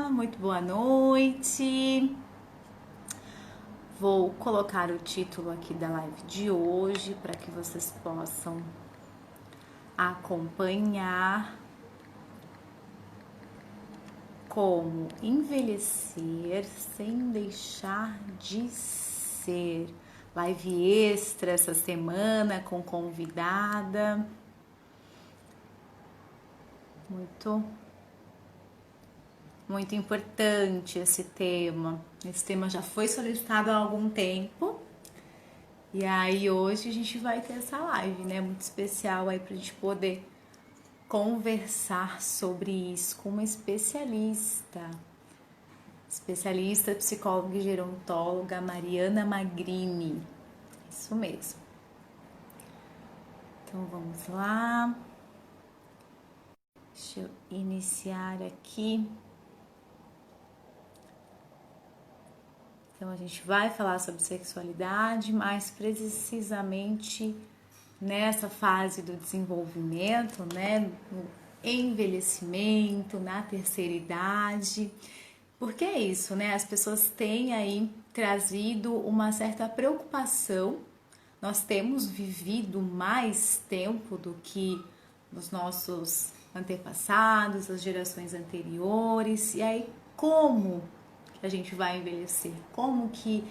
Muito boa noite. Vou colocar o título aqui da live de hoje para que vocês possam acompanhar como envelhecer sem deixar de ser. Live extra essa semana com convidada. Muito importante esse tema. Esse tema já foi solicitado há algum tempo. E aí hoje a gente vai ter essa live, né? Muito especial aí pra gente poder conversar sobre isso com uma especialista. Especialista, psicóloga e gerontóloga Mariana Magrini. Isso mesmo. Então vamos lá. Deixa eu iniciar aqui. Então a gente vai falar sobre sexualidade, mais precisamente nessa fase do desenvolvimento, né? No envelhecimento, na terceira idade. Porque é isso, né? As pessoas têm aí trazido uma certa preocupação. Nós temos vivido mais tempo do que os nossos antepassados, as gerações anteriores. E aí, como a gente vai envelhecer? Como que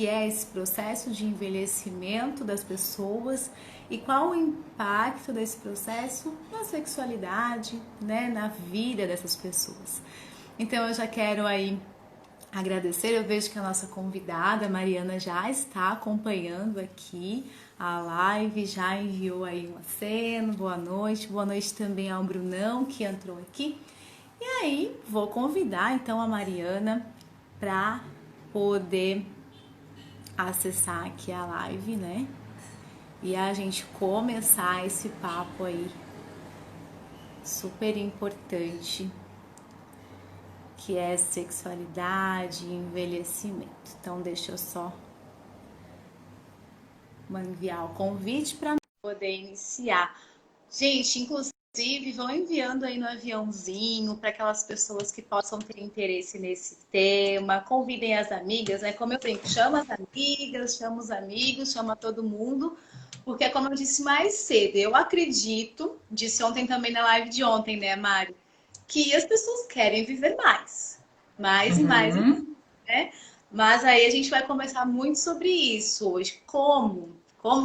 é esse processo de envelhecimento das pessoas e qual o impacto desse processo na sexualidade, né, na vida dessas pessoas? Então eu já quero aí agradecer, eu vejo que a nossa convidada, Mariana, já está acompanhando aqui a live, já enviou aí um aceno, boa noite também ao Brunão que entrou aqui. E aí vou convidar então a Mariana para poder acessar aqui a live, né? E a gente começar esse papo aí super importante, que é sexualidade e envelhecimento. Então deixa eu só enviar o convite para poder iniciar. Gente, inclusive, vão enviando aí no aviãozinho para aquelas pessoas que possam ter interesse nesse tema. Convidem as amigas, né? Como eu brinco, chama as amigas, chama os amigos, chama todo mundo. Porque, como eu disse mais cedo, eu acredito, disse ontem também na live de ontem, né, Mari? Que as pessoas querem viver mais. Mais e mais, né? Mas aí a gente vai conversar muito sobre isso hoje. Como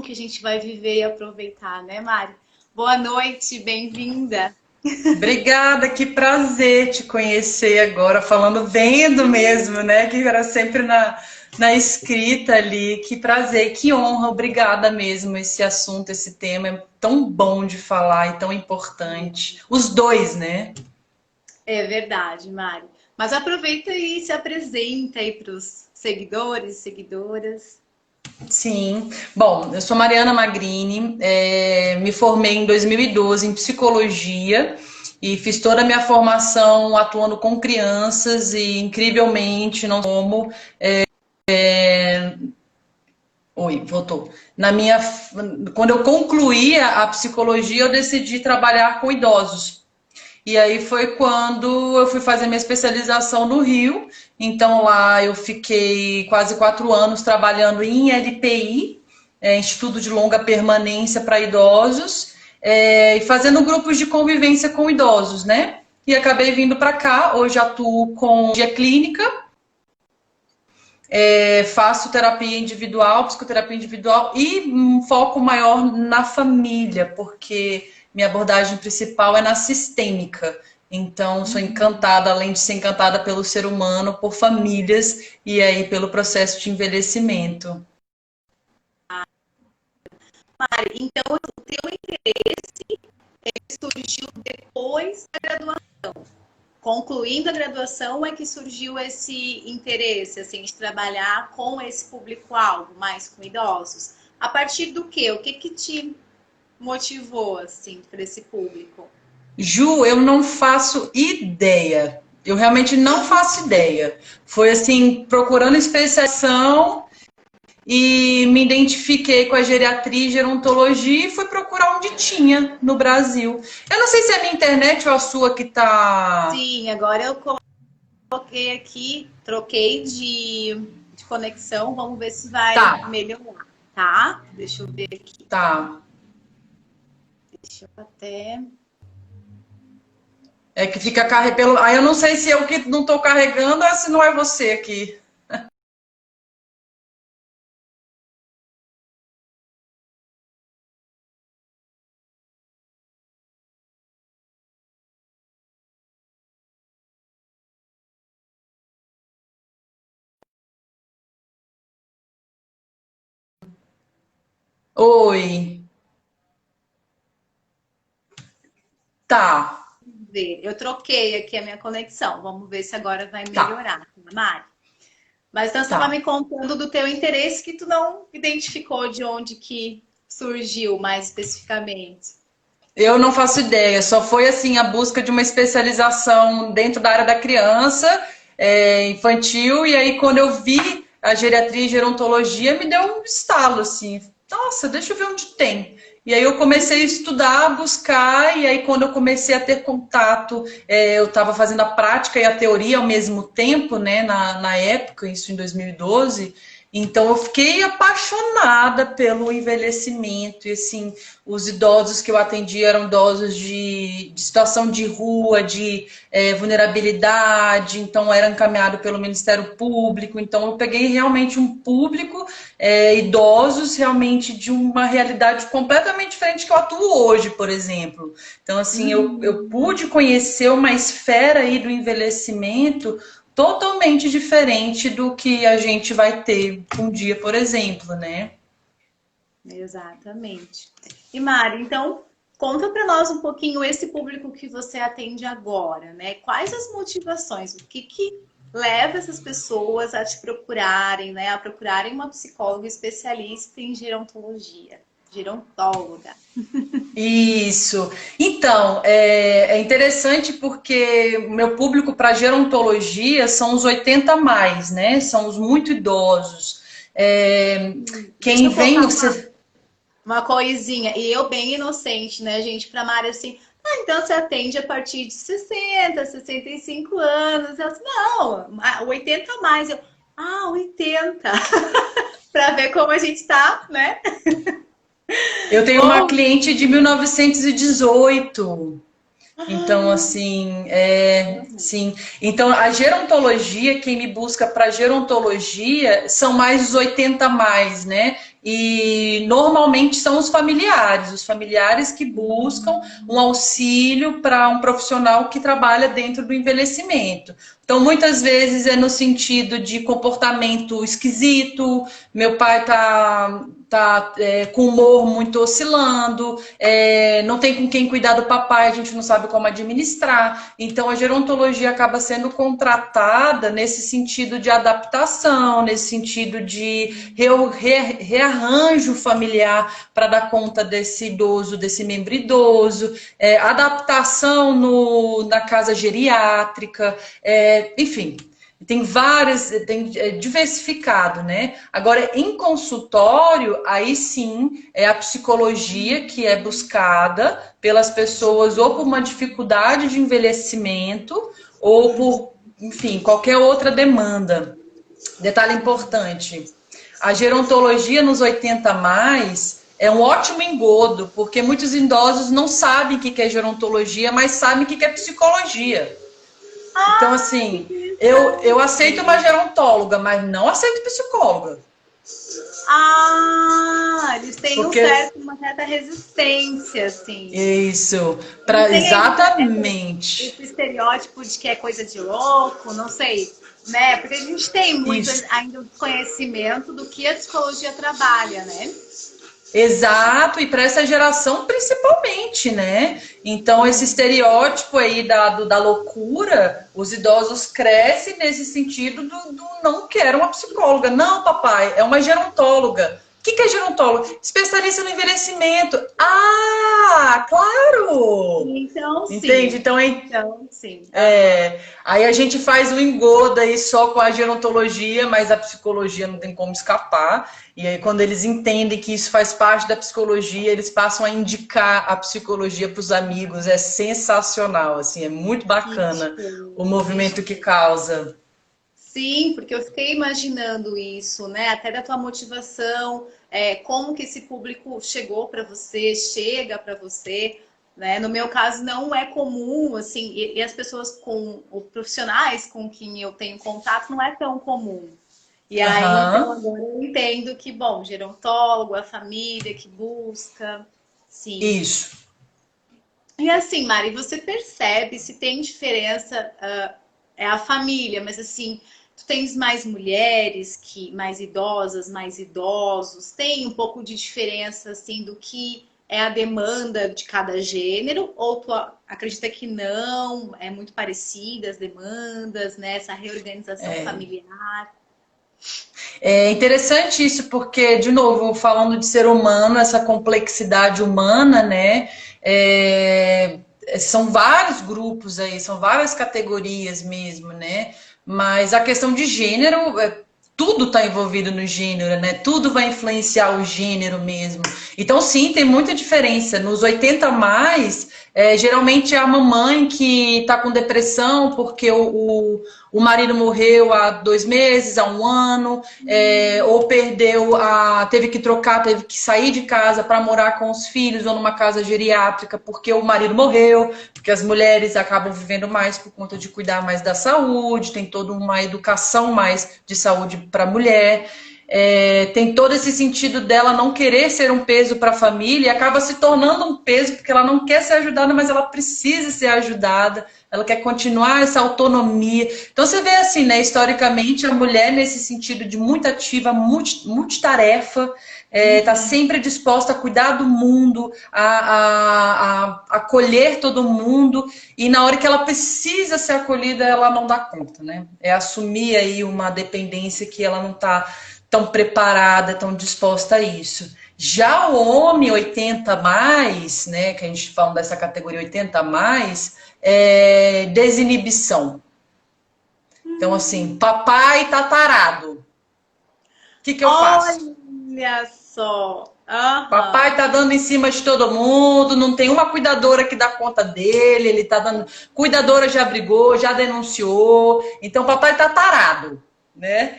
que a gente vai viver e aproveitar, né, Mari? Boa noite, bem-vinda. Obrigada, que prazer te conhecer agora, falando vendo mesmo, né? Que era sempre na escrita ali. Que prazer, que honra, obrigada mesmo. Esse assunto, esse tema é tão bom de falar e tão importante. Os dois, né? É verdade, Mari. Mas aproveita e se apresenta aí para os seguidores, seguidoras. Sim. Bom, eu sou Mariana Magrini, me formei em 2012 em psicologia e fiz toda a minha formação atuando com crianças e, incrivelmente, não como. Oi, voltou. Quando eu concluí a psicologia, eu decidi trabalhar com idosos. E aí foi quando eu fui fazer minha especialização no Rio. Então lá eu fiquei quase 4 anos trabalhando em LPI, Instituto de Longa Permanência para Idosos, e fazendo grupos de convivência com idosos, né? E acabei vindo para cá. Hoje atuo com dia clínica. Faço terapia individual, psicoterapia individual e um foco maior na família, porque minha abordagem principal é na sistêmica. Então, sou encantada, além de ser encantada pelo ser humano, por famílias e aí pelo processo de envelhecimento. Mari, então o teu interesse surgiu depois da graduação. Concluindo a graduação é que surgiu esse interesse, assim, de trabalhar com esse público-alvo, mais com idosos. A partir do quê? O que que te motivou, assim, para esse público? Ju, eu não faço ideia. Eu realmente não faço ideia. Foi assim, procurando especialização e me identifiquei com a geriatria e gerontologia e fui procurar onde tinha no Brasil. Eu não sei se é a minha internet ou a sua que tá. Sim, agora eu coloquei aqui, troquei de conexão, vamos ver se vai Tá, melhorar, tá? Deixa eu ver aqui. tá. Deixa eu até. É que fica carregando. Aí eu não sei se eu que não tô carregando ou se não é você aqui. Oi. Tá, Ver. Eu troquei aqui a minha conexão. Vamos ver se agora vai tá, melhorar, Mari. Mas então você estava me tá. contando do teu interesse que tu não identificou de onde que surgiu mais especificamente. Eu não faço ideia, só foi assim a busca de uma especialização dentro da área da criança, infantil, e aí quando eu vi a geriatria e gerontologia, me deu um estalo assim, nossa, deixa eu ver onde tem. E aí eu comecei a estudar, a buscar, e aí quando eu comecei a ter contato, eu estava fazendo a prática e a teoria ao mesmo tempo, né, na época, isso em 2012. Então eu fiquei apaixonada pelo envelhecimento e assim, os idosos que eu atendi eram idosos de situação de rua, de vulnerabilidade, então era encaminhado pelo Ministério Público, então eu peguei realmente um público, idosos realmente de uma realidade completamente diferente que eu atuo hoje, por exemplo. Então assim, eu pude conhecer uma esfera aí do envelhecimento totalmente diferente do que a gente vai ter um dia, por exemplo, né? Exatamente. E Mari, então conta para nós um pouquinho esse público que você atende agora, né? Quais as motivações? O que leva essas pessoas a te procurarem, né? A procurarem uma psicóloga especialista em gerontologia, gerontóloga. Isso. Então, é interessante porque o meu público para gerontologia são os 80 a mais, né? São os muito idosos. Deixa Quem eu vem. contar uma coisinha. E eu bem inocente, né, gente? Pra Mari assim, então você atende a partir de 60, 65 anos. Eu assim, não, 80 a mais. Eu, 80. Pra ver como a gente tá, né? Eu tenho uma Bom, cliente de 1918. Então, assim, sim. Então, a gerontologia, quem me busca para gerontologia são mais os 80 a mais, né? E normalmente são os familiares que buscam um auxílio para um profissional que trabalha dentro do envelhecimento. Então, muitas vezes é no sentido de comportamento esquisito, meu pai tá com o humor muito oscilando, não tem com quem cuidar do papai, a gente não sabe como administrar. Então, a gerontologia acaba sendo contratada nesse sentido de adaptação, nesse sentido de rearranjo familiar para dar conta desse idoso, desse membro idoso, adaptação na casa geriátrica, enfim. Tem várias, tem diversificado, né? Agora, em consultório, aí sim é a psicologia que é buscada pelas pessoas ou por uma dificuldade de envelhecimento ou por, enfim, qualquer outra demanda. Detalhe importante: a gerontologia nos 80 a mais é um ótimo engodo, porque muitos idosos não sabem o que é gerontologia, mas sabem o que é psicologia. Então, que assim, eu aceito uma interessante. gerontóloga, mas não aceito psicóloga. Eles têm Porque uma certa resistência, assim. isso, Não para tem ainda exatamente esse estereótipo de que é coisa de louco, não sei, né? Porque a gente tem muito isso. ainda o desconhecimento do que a psicologia trabalha, né? Exato, e para essa geração principalmente, né? Então, esse estereótipo aí da loucura, os idosos crescem nesse sentido do não quero uma psicóloga. Não, papai, é uma gerontóloga. que é gerontólogo? Especialista no envelhecimento. Ah, claro! Então, Entende? sim. Então, Então, sim. Aham. aí a gente faz o engodo aí só com a gerontologia, mas a psicologia não tem como escapar. E aí, quando eles entendem que isso faz parte da psicologia, eles passam a indicar a psicologia para os amigos. É sensacional, assim, é muito Que bacana o show, que movimento que show. causa. Sim, porque eu fiquei imaginando isso, né? Até da tua motivação, como que esse público chegou para você, chega para você, né? No meu caso, não é comum, assim, e as pessoas com os profissionais com quem eu tenho contato não é tão comum. E aí, então, Aham, agora eu entendo que, bom, gerontólogo, a família que busca, sim. isso. E assim, Mari, você percebe se tem diferença, é a família, mas assim, tu tens mais mulheres que mais idosas, mais idosos, tem um pouco de diferença assim do que é a demanda de cada gênero, ou tu acredita que não, é muito parecida as demandas, né? Essa reorganização familiar. É interessante isso, porque, de novo, falando de ser humano, essa complexidade humana, né? é, São vários grupos aí, são várias categorias mesmo, né? Mas a questão de gênero, tudo está envolvido no gênero, né? Tudo vai influenciar o gênero mesmo. Então, sim, tem muita diferença. Nos 80 mais, geralmente é a mamãe que está com depressão porque o marido morreu há 2 meses, há um ano, ou teve que trocar, teve que sair de casa para morar com os filhos ou numa casa geriátrica porque o marido morreu, porque as mulheres acabam vivendo mais por conta de cuidar mais da saúde, tem toda uma educação mais de saúde para a mulher. Tem todo esse sentido dela não querer ser um peso para a família e acaba se tornando um peso porque ela não quer ser ajudada, mas ela precisa ser ajudada, ela quer continuar essa autonomia. Então você vê assim, né, historicamente, a mulher nesse sentido de muito ativa, multitarefa, está sempre disposta a cuidar do mundo, a acolher todo mundo, e na hora que ela precisa ser acolhida, ela não dá conta, né? É assumir aí uma dependência que ela não está tão preparada, tão disposta a isso. Já o homem 80 mais, né, que a gente fala dessa categoria 80 mais, desinibição. Então, assim, papai tá tarado. O que que eu faço? Olha só. Aham. Papai tá dando em cima de todo mundo, não tem uma cuidadora que dá conta dele, ele tá dando. Cuidadora já brigou, já denunciou, então papai tá tarado, né?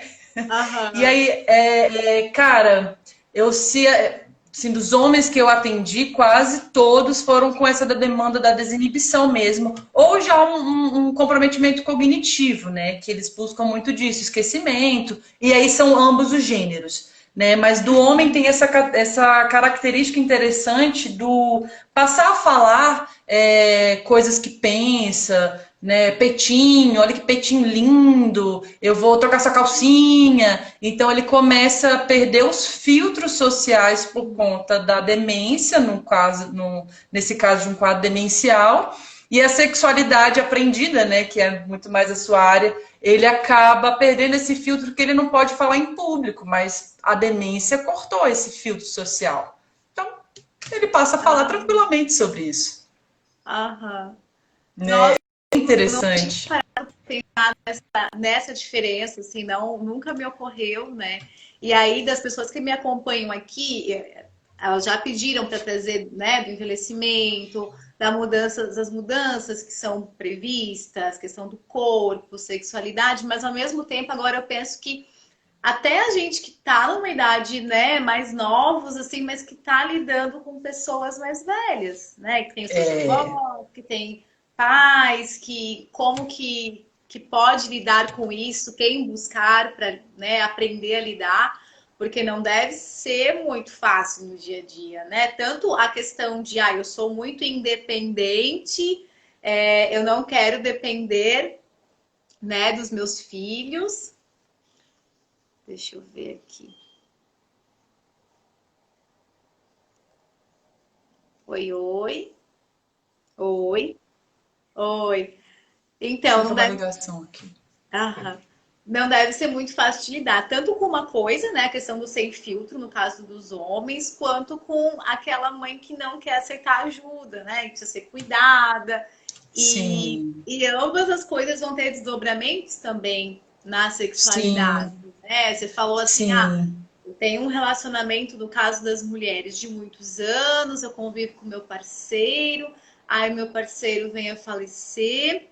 E Aham. aí, cara, eu se assim, dos homens que eu atendi, quase todos foram com essa da demanda da desinibição mesmo, ou já um comprometimento cognitivo, né? Que eles buscam muito disso, esquecimento, e aí são ambos os gêneros. Né? Mas do homem tem essa característica interessante do passar a falar coisas que pensa, né? Peitinho, olha que peitinho lindo, eu vou trocar essa calcinha. Então ele começa a perder os filtros sociais por conta da demência, nesse caso de um quadro demencial, e a sexualidade aprendida, né, que é muito mais a sua área, ele acaba perdendo esse filtro que ele não pode falar em público, mas a demência cortou esse filtro social. Então, ele passa a falar Ah, tranquilamente sobre isso. aham. Né? Nossa, É eu não tinha interessante. pensado nessa diferença, assim, não, nunca me ocorreu, né? E aí, das pessoas que me acompanham aqui, elas já pediram para trazer, né, do envelhecimento, das mudanças que são previstas, questão do corpo, sexualidade, mas ao mesmo tempo, agora eu penso que até a gente que tá numa idade, né, mais novos, assim, mas que tá lidando com pessoas mais velhas, né? Que tem os seus avós, que tem pais, que como que pode lidar com isso, quem buscar para, né, aprender a lidar, porque não deve ser muito fácil no dia a dia, né? Tanto a questão de, eu sou muito independente, eu não quero depender, né, dos meus filhos. Deixa eu ver aqui. Oi, oi, oi, oi. Deixa eu Então, não entrar uma deve. ligação aqui. Aham. não deve ser muito fácil de lidar, tanto com uma coisa, né, a questão do sem filtro, no caso dos homens, quanto com aquela mãe que não quer aceitar ajuda, né, que precisa ser cuidada. Sim, E ambas as coisas vão ter desdobramentos também na sexualidade, sim, né? Você falou assim, sim, eu tenho um relacionamento, no caso das mulheres, de muitos anos, eu convivo com meu parceiro, aí meu parceiro vem a falecer,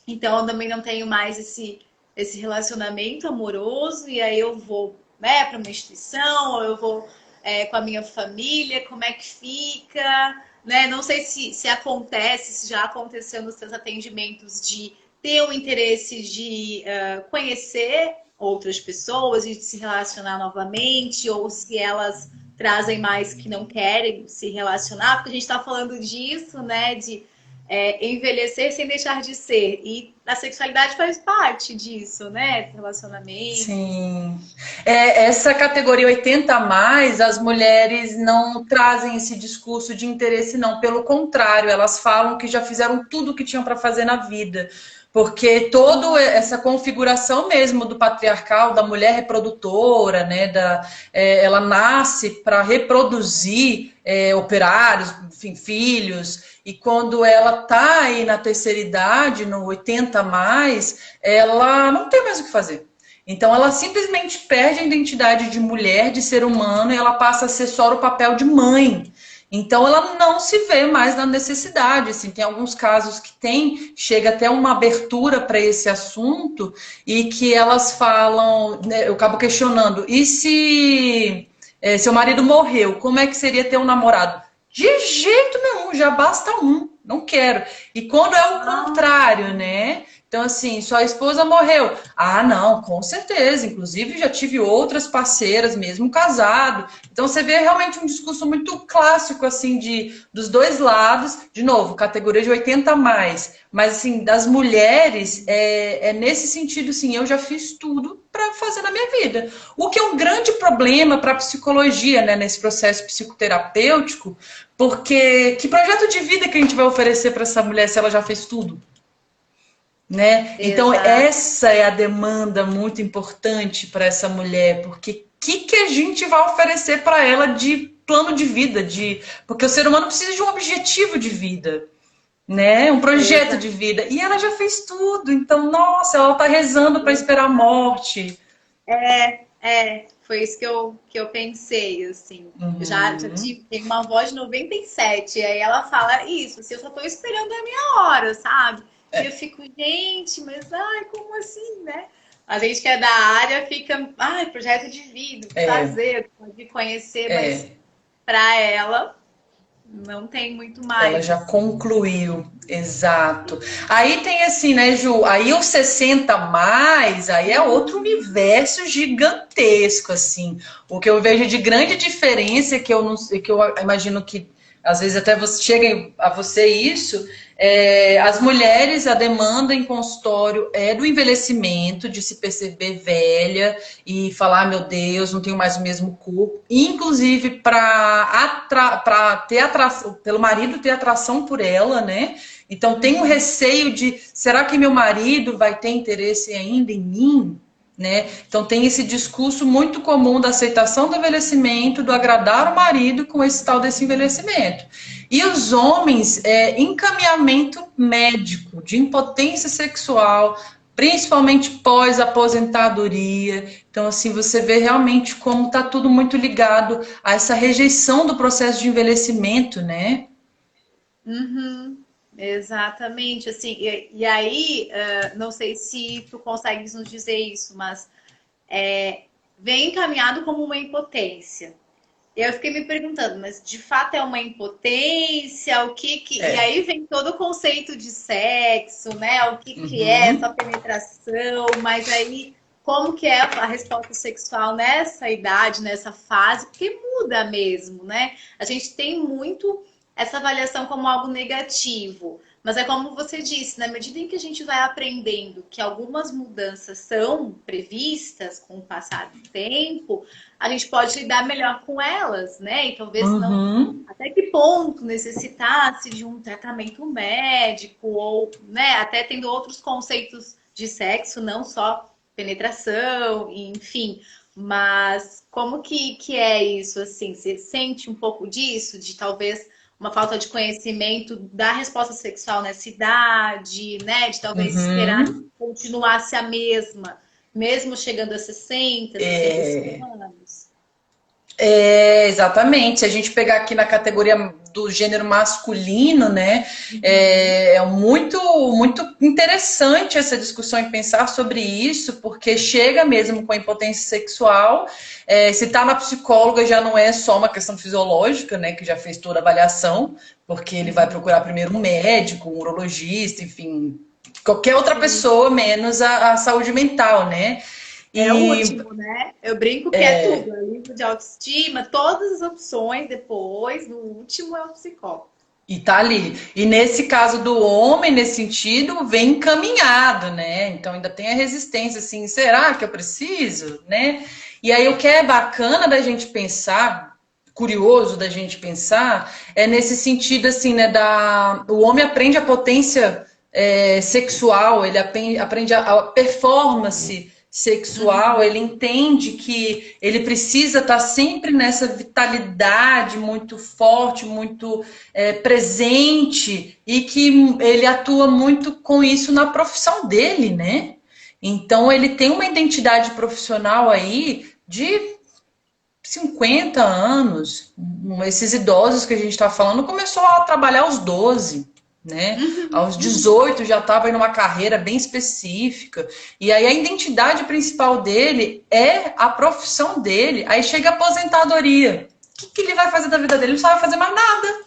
então eu também não tenho mais esse relacionamento amoroso, e aí eu vou, né, para uma instituição, ou eu vou com a minha família, como é que fica, né? Não sei se acontece, se já aconteceu nos seus atendimentos de ter o interesse de conhecer outras pessoas e de se relacionar novamente, ou se elas trazem mais que não querem se relacionar, porque a gente está falando disso, né? De envelhecer sem deixar de ser. E a sexualidade faz parte disso, né? Relacionamento. sim. Essa categoria 80 a mais, as mulheres não trazem esse discurso de interesse, não. Pelo contrário, elas falam que já fizeram tudo o que tinham para fazer na vida. Porque toda essa configuração mesmo do patriarcal, da mulher reprodutora, né, ela nasce para reproduzir operários, enfim, filhos, e quando ela está aí na terceira idade, no 80 a mais, ela não tem mais o que fazer. Então ela simplesmente perde a identidade de mulher, de ser humano, e ela passa a ser só o papel de mãe. Então ela não se vê mais na necessidade. Assim, tem alguns casos que tem, chega até uma abertura para esse assunto e que elas falam, né, eu acabo questionando, e se seu marido morreu, como é que seria ter um namorado? De jeito nenhum, já basta um, não quero. E quando é o contrário, né? Então, assim, sua esposa morreu. Ah, não, com certeza. Inclusive, já tive outras parceiras, mesmo casado. Então, você vê realmente um discurso muito clássico, assim, dos dois lados. De novo, categoria de 80 a mais. Mas, assim, das mulheres, nesse sentido, assim, eu já fiz tudo para fazer na minha vida. O que é um grande problema para a psicologia, né, nesse processo psicoterapêutico, porque que projeto de vida que a gente vai oferecer para essa mulher se ela já fez tudo? Né? Então, Exato. essa é a demanda muito importante para essa mulher, porque o que a gente vai oferecer para ela de plano de vida, porque o ser humano precisa de um objetivo de vida, né? Um projeto de Exato. vida. E ela já fez tudo, então, nossa, ela está rezando para esperar a morte. Foi isso que eu pensei, assim. Já Uhum. tive, tem uma avó de 97, e aí ela fala isso, assim, eu só tô esperando a minha hora, sabe? E eu fico, gente, mas ai, como assim, né? A gente que é da área fica, ai, projeto de vida, É, fazer, de conhecer, mas é. para ela não tem muito Ela mais, já assim. concluiu, exato. Aí tem assim, né, Ju? Aí os 60 mais, aí é outro universo gigantesco, assim. O que eu vejo de grande diferença, que eu não sei, que eu imagino que às vezes até você chega a você isso, as mulheres, a demanda em consultório é do envelhecimento, de se perceber velha e falar, "Ah, meu Deus, não tenho mais o mesmo corpo. Inclusive para ter atração, pelo marido ter atração por ela, né? Então tem um Uhum. receio de, será que meu marido vai ter interesse ainda em mim? Né? Então tem esse discurso muito comum da aceitação do envelhecimento, do agradar o marido com esse tal desse envelhecimento. E os homens, encaminhamento médico, de impotência sexual, principalmente pós-aposentadoria. Então, assim, você vê realmente como está tudo muito ligado a essa rejeição do processo de envelhecimento, né? Uhum, exatamente, assim, e aí, não sei se tu consegues nos dizer isso, mas vem encaminhado como uma impotência. E eu fiquei me perguntando, mas de fato é uma impotência? O que que... E É. aí vem todo o conceito de sexo, né? O que que é essa Uhum. penetração, mas aí como que é a resposta sexual nessa idade, nessa fase? Porque muda mesmo, né? A gente tem muito essa avaliação como algo negativo. Mas é como você disse, na medida em que a gente vai aprendendo que algumas mudanças são previstas com o passar do tempo, a gente pode lidar melhor com elas, né? E talvez não. Uhum. Até que ponto necessitasse de um tratamento médico, ou, né, até tendo outros conceitos de sexo, não só penetração, enfim. Mas como que é isso, assim? Você sente um pouco disso? De talvez uma falta de conhecimento da resposta sexual nessa idade, né? De talvez esperar que Uhum. continuasse a mesma, mesmo chegando a 60, 65 anos? Exatamente. Se a gente pegar aqui na categoria do gênero masculino, né, Uhum. é muito, muito interessante essa discussão e pensar sobre isso, porque chega mesmo com a impotência sexual. Se tá na psicóloga, já não é só uma questão fisiológica, né, que já fez toda a avaliação, porque ele vai Uhum. procurar primeiro um médico, um urologista, enfim, qualquer outra Sim. pessoa, menos a saúde mental, né? É o E último, né? Eu brinco que é tudo. É livro de autoestima, todas as opções depois, no último é o psicólogo. E tá ali. E nesse caso do homem, nesse sentido, vem encaminhado, né? Então ainda tem a resistência, assim, será que eu preciso, né? E aí o que é bacana da gente pensar, curioso da gente pensar, é nesse sentido, assim, né? O homem aprende a potência sexual, ele aprende a performance sexual, Uhum. ele entende que ele precisa estar sempre nessa vitalidade muito forte, muito presente e que ele atua muito com isso na profissão dele, né? Então ele tem uma identidade profissional aí de 50 anos. Esses idosos que a gente está falando começou a trabalhar aos 12, né? Aos Uhum. 18 já estava em uma carreira bem específica. E aí a identidade principal dele é a profissão dele. Aí chega a aposentadoria. O que ele vai fazer da vida dele? Ele não sabe fazer mais nada.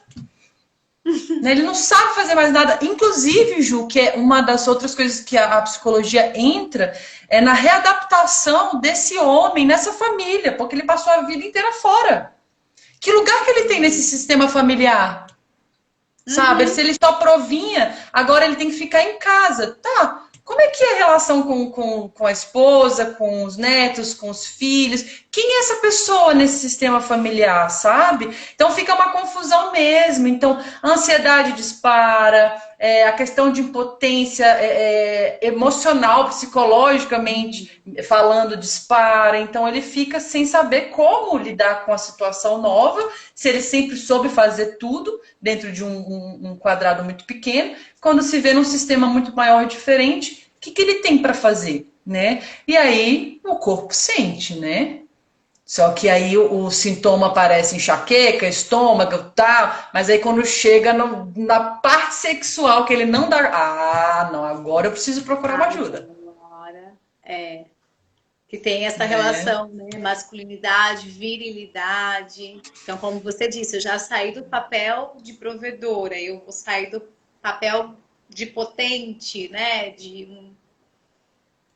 Né? Ele não sabe fazer mais nada. Inclusive, Ju, que é uma das outras coisas que a psicologia entra, é na readaptação desse homem nessa família, porque ele passou a vida inteira fora. Que lugar que ele tem nesse sistema familiar? Sabe? Uhum. Se ele só provinha, agora ele tem que ficar em casa. Tá. Como é que é a relação com a esposa, com os netos, com os filhos? Quem é essa pessoa nesse sistema familiar, sabe? Então fica uma confusão mesmo. Então, a ansiedade dispara, a questão de impotência emocional, psicologicamente falando, dispara. Então, ele fica sem saber como lidar com a situação nova, se ele sempre soube fazer tudo dentro de um quadrado muito pequeno, quando se vê num sistema muito maior e diferente, o que ele tem para fazer, né? E aí o corpo sente, né? Só que aí o sintoma aparece enxaqueca, estômago, tal, mas aí quando chega na parte sexual que ele não dá, não, agora eu preciso procurar uma ajuda, Agora, que tem essa né? relação, né? Masculinidade, virilidade. Então, como você disse, eu já saí do papel de provedora, eu vou sair do papel de potente, né? De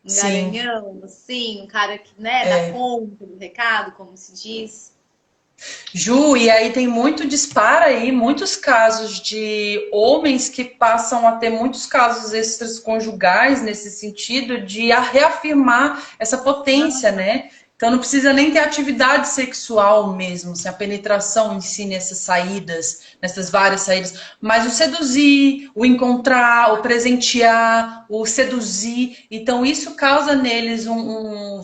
um Sim. garanhão, assim, um cara que, né, dá conta do recado, como se diz. Ju, e aí tem muito dispara aí, muitos casos de homens que passam a ter muitos casos extraconjugais nesse sentido de reafirmar essa potência, né? Então não precisa nem ter atividade sexual mesmo, se a penetração ensine essas saídas, nessas várias saídas, mas o seduzir, o encontrar, o presentear, o seduzir, então isso causa neles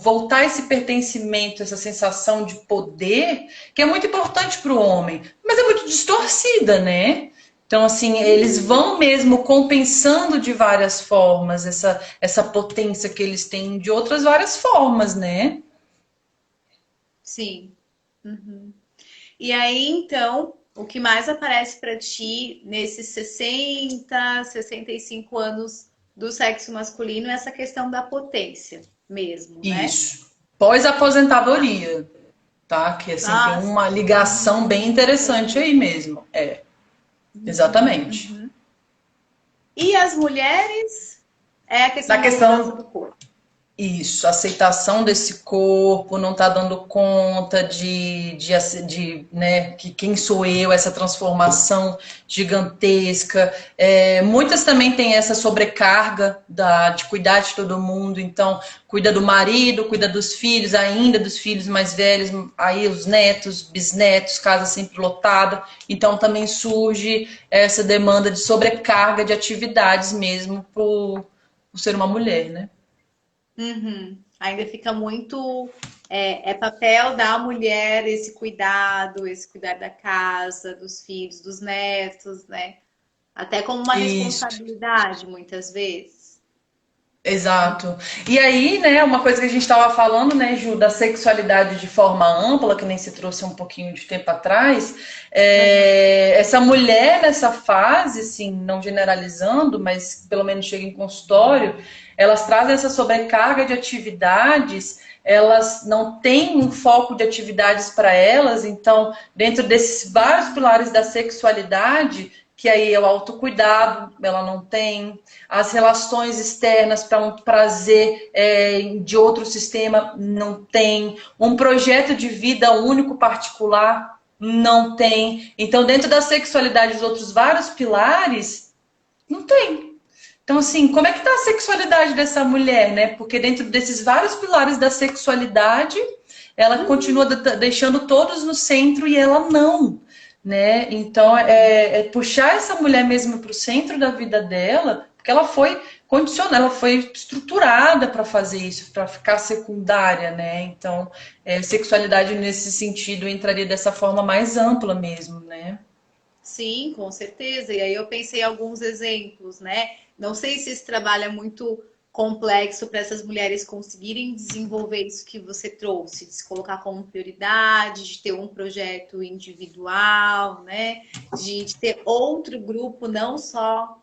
voltar esse pertencimento, essa sensação de poder que é muito importante para o homem, mas é muito distorcida, né? Então, assim, eles vão mesmo compensando de várias formas essa potência que eles têm de outras várias formas, né? Sim. Uhum. E aí, então, o que mais aparece para ti nesses 60, 65 anos do sexo masculino é essa questão da potência mesmo, né? Isso. Pós-aposentadoria, tá? Que assim tem Nossa. uma ligação bem interessante aí mesmo. Exatamente. Uhum. E as mulheres é a Na questão da mudança questão do corpo. Isso, aceitação desse corpo, não tá dando conta né, que quem sou eu, essa transformação gigantesca. Muitas também têm essa sobrecarga de cuidar de todo mundo, então cuida do marido, cuida dos filhos, ainda dos filhos mais velhos, aí os netos, bisnetos, casa sempre lotada. Então também surge essa demanda de sobrecarga de atividades mesmo por ser uma mulher, né? Uhum. Ainda fica muito. É papel da mulher esse cuidar da casa, dos filhos, dos netos, né? Até como uma Isso. responsabilidade, muitas vezes. Exato. E aí, né, uma coisa que a gente estava falando, né, Ju, da sexualidade de forma ampla, que nem se trouxe um pouquinho de tempo atrás, Aham. essa mulher nessa fase, assim, não generalizando, mas pelo menos chega em consultório, elas trazem essa sobrecarga de atividades, elas não têm um foco de atividades para elas, então, dentro desses vários pilares da sexualidade, que aí é o autocuidado, ela não tem, as relações externas para um prazer de outro sistema não tem, um projeto de vida único particular não tem. Então, dentro da sexualidade, os outros vários pilares, não tem. Então, assim, como é que está a sexualidade dessa mulher, né? Porque dentro desses vários pilares da sexualidade, ela continua deixando todos no centro e ela não, né? Então, é puxar essa mulher mesmo para o centro da vida dela, porque ela foi condicionada, ela foi estruturada para fazer isso, para ficar secundária, né? Então, sexualidade nesse sentido entraria dessa forma mais ampla mesmo, né? Sim, com certeza. E aí eu pensei em alguns exemplos, né? Não sei se esse trabalho é muito complexo para essas mulheres conseguirem desenvolver isso que você trouxe, de se colocar como prioridade, de ter um projeto individual, né? De ter outro grupo, não só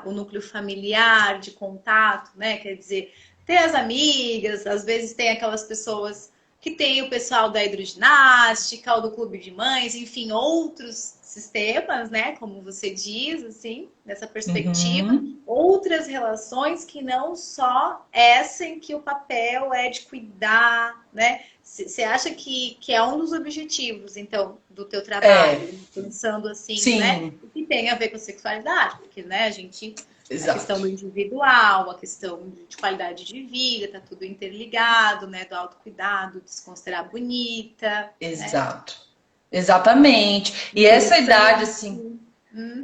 o núcleo familiar de contato, né? Quer dizer, ter as amigas, às vezes tem aquelas pessoas que tem o pessoal da hidroginástica, ou do clube de mães, enfim, outros sistemas, né? Como você diz, assim, nessa perspectiva, Uhum. outras relações que não só essa em que o papel é de cuidar, né? Você acha que é um dos objetivos, então, do teu É, trabalho, pensando assim, né? sim, O que tem a ver com a sexualidade, porque, né, a gente a exato. questão do individual, a questão de qualidade de vida, tá tudo interligado, né? Do autocuidado, de se considerar bonita, né? Exato. Exatamente. E essa idade, Interessante. assim, Uhum.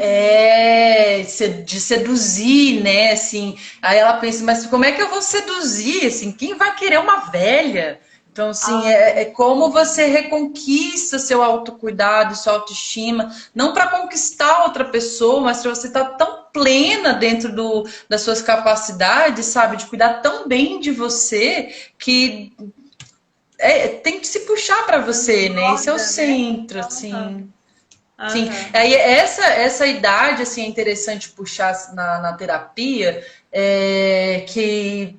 de seduzir, né? Assim, aí ela pensa, mas como é que eu vou seduzir? Assim, quem vai querer uma velha? Então, assim, Ah, é como você reconquista seu autocuidado, sua autoestima, não para conquistar outra pessoa, mas para você estar tão plena dentro das suas capacidades, sabe? De cuidar tão bem de você que tem que se puxar para você, né? Esse é o transborda, né? centro, Aham, assim. Sim, aham. aí essa idade assim é interessante puxar na terapia, que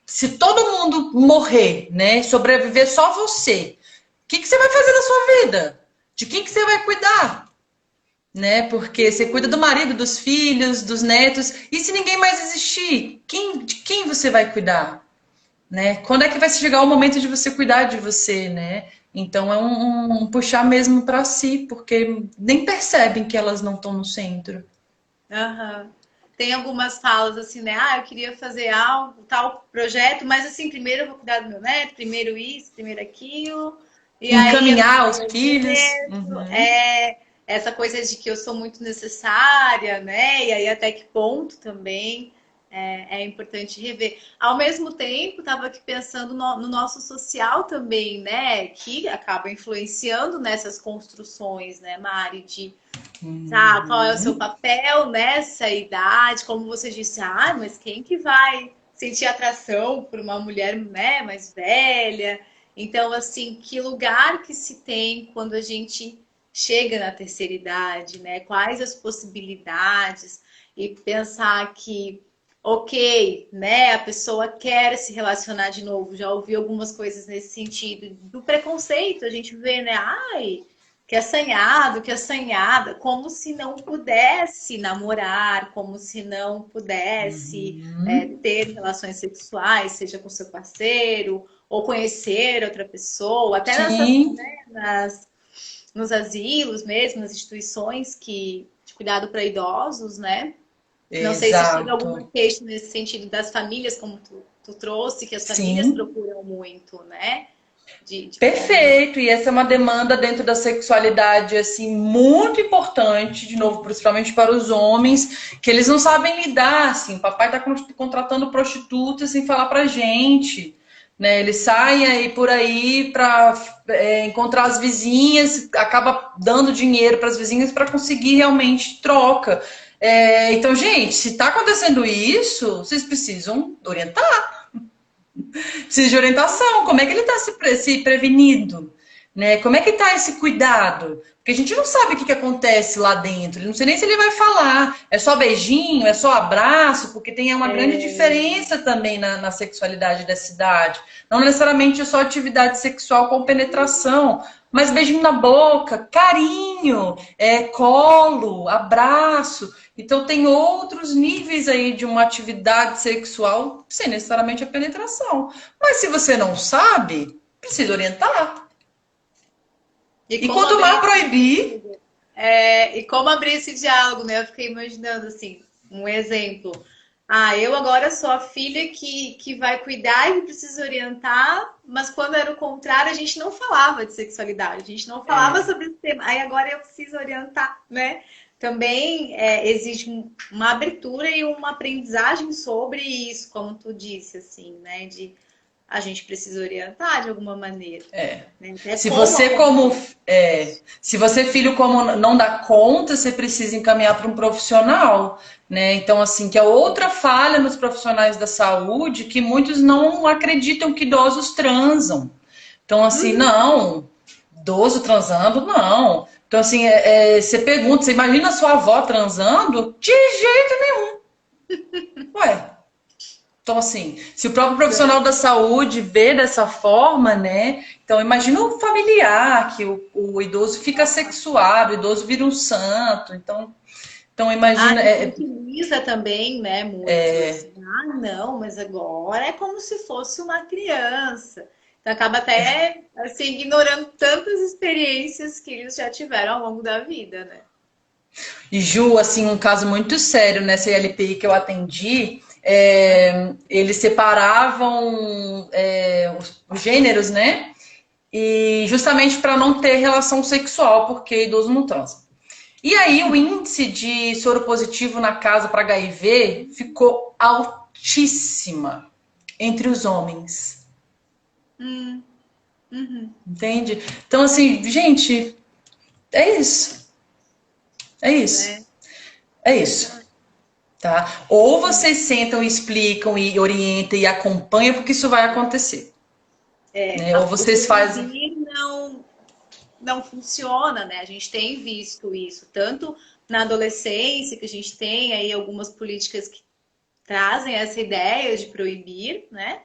se todo mundo morrer, né, sobreviver só você, o que você vai fazer da sua vida? De quem que você vai cuidar? Né? Porque você cuida do marido, dos filhos, dos netos, e se ninguém mais existir, de quem você vai cuidar? Né? Quando é que vai chegar o momento de você cuidar de você, né? Então é um puxar mesmo para si, porque nem percebem que elas não estão no centro. Aham. Tem algumas falas assim, né? Ah, eu queria fazer algo, tal projeto, mas assim, primeiro eu vou cuidar do meu neto, primeiro isso, primeiro aquilo. E aí eu Encaminhar cuido os do meu filhos. neto. Uhum. É essa coisa de que eu sou muito necessária, né? E aí até que ponto também é importante rever. Ao mesmo tempo, estava aqui pensando no nosso social também, né? Que acaba influenciando nessas construções, né, Mari, de tá, qual é o seu Uhum. papel nessa idade? Como você disse, ah, mas quem que vai sentir atração por uma mulher, né, mais velha? Então, assim, que lugar que se tem quando a gente chega na terceira idade, né? Quais as possibilidades? E pensar que, ok, né, a pessoa quer se relacionar de novo. Já ouvi algumas coisas nesse sentido. Do preconceito, a gente vê, né? Ai, que assanhado, que assanhada, como se não pudesse namorar, como se não pudesse Uhum. ter relações sexuais, seja com seu parceiro, ou conhecer outra pessoa, até Sim, nos asilos mesmo, nas instituições de cuidado para idosos, né? Não sei se chega alguma exato. queixa nesse sentido das famílias, como tu trouxe, que as famílias Sim. procuram muito, né? de comunicação. Perfeito, e essa é uma demanda dentro da sexualidade, assim, muito importante, de novo, principalmente para os homens, que eles não sabem lidar, assim, o papai tá contratando prostitutas sem falar pra gente, né, eles saem aí por aí para encontrar as vizinhas, acaba dando dinheiro para as vizinhas para conseguir realmente troca. Então, gente, se tá acontecendo isso, vocês precisam orientar. Precisa de orientação. Como é que ele está se prevenindo? Né? Como é que está esse cuidado? Porque a gente não sabe o que acontece lá dentro. Não sei nem se ele vai falar. É só beijinho, é só abraço, porque tem uma grande diferença também na sexualidade dessa idade. Não necessariamente é só atividade sexual com penetração, mas beijinho na boca, carinho, colo, abraço. Então tem outros níveis aí de uma atividade sexual sem necessariamente a penetração. Mas se você não sabe, precisa orientar. E E como quanto abrir mais proibir, e como abrir esse diálogo, né? Eu fiquei imaginando assim, um exemplo. Ah, eu agora sou a filha que vai cuidar e que precisa orientar, mas quando era o contrário, a gente não falava de sexualidade, a gente não falava sobre esse tema. Aí agora eu preciso orientar, né? Também existe uma abertura e uma aprendizagem sobre isso, como tu disse, assim, né? De a gente precisa orientar de alguma maneira, né? Até se como você como aconselhar. se você filho como não dá conta, você precisa encaminhar para um profissional, né? Então assim, que é outra falha nos profissionais da saúde, que muitos não acreditam que idosos transam. Então assim, não, idoso transando, não. Então assim, você pergunta, você imagina a sua avó transando? De jeito nenhum. Ué, então, assim, se o próprio profissional da saúde vê dessa forma, né? Então, imagina o familiar, que o idoso fica sexuado, o idoso vira um santo. Então Ah, imagina. e utiliza também, né, muito assim. Ah, não, mas agora é como se fosse uma criança. Então acaba até assim ignorando tantas experiências que eles já tiveram ao longo da vida, né? E Ju, assim, um caso muito sério nessa ILPI que eu atendi, eles separavam os gêneros, né? E justamente para não ter relação sexual, porque idoso não transa. E aí o índice de soro positivo na casa para HIV ficou altíssima entre os homens, Hum, uhum. entende? Então assim, gente, é isso, é isso, Né? é isso, Exato. tá? Ou vocês sentam e explicam e orientam e acompanham, porque isso vai acontecer, né? Ou O vocês fazem, proibir não funciona, né? A gente tem visto isso, tanto na adolescência, que a gente tem aí algumas políticas que trazem essa ideia de proibir, né?